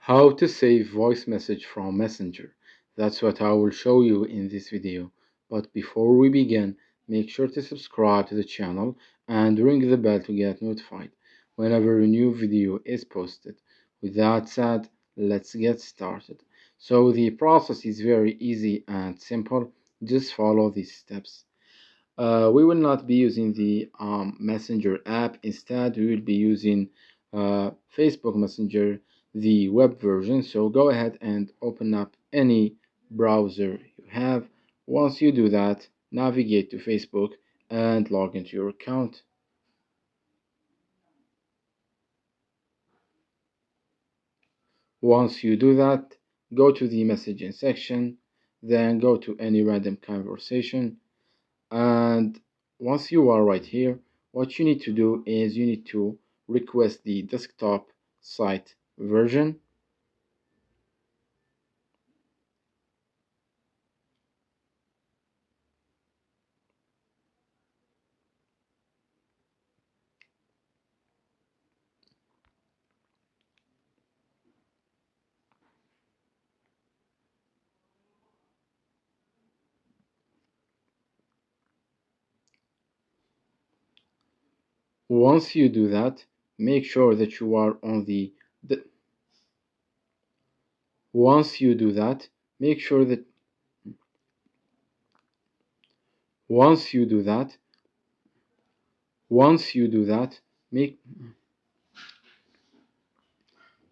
How to save voice message from Messenger. That's what I will show you in this video. But before we begin, make sure to subscribe to the channel and ring the bell to get notified whenever a new video is posted. With that said, let's get started. So the process is very easy and simple. Just follow these steps. We will not be using the Messenger app. Instead, we will be using Facebook Messenger, the web version. So go ahead and open up any browser you have. Once you do that, navigate to Facebook and log into your account. Once you do that, go to the messaging section, then go to any random conversation. And once you are right here, what you need to do is you need to request the desktop site version. Once you do that, make sure that you are on the once you do that, make sure that once you do that, once you do that, make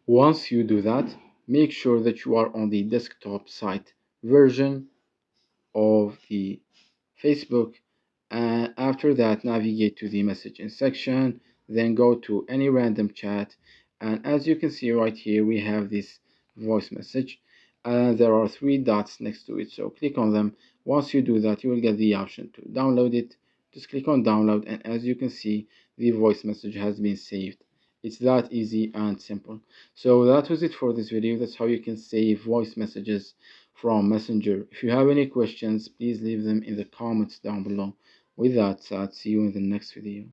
once you do that, make sure that you are on the desktop site version of the Facebook. And after that, navigate to the messaging section, then go to any random chat. And as you can see right here, we have this voice message. There are three dots next to it, so click on them. Once you do that, you will get the option to download it. Just click on download, and as you can see, the voice message has been saved. It's that easy and simple. So that was it for this video. That's how you can save voice messages from Messenger. If you have any questions, please leave them in the comments down below. With that said, see you in the next video.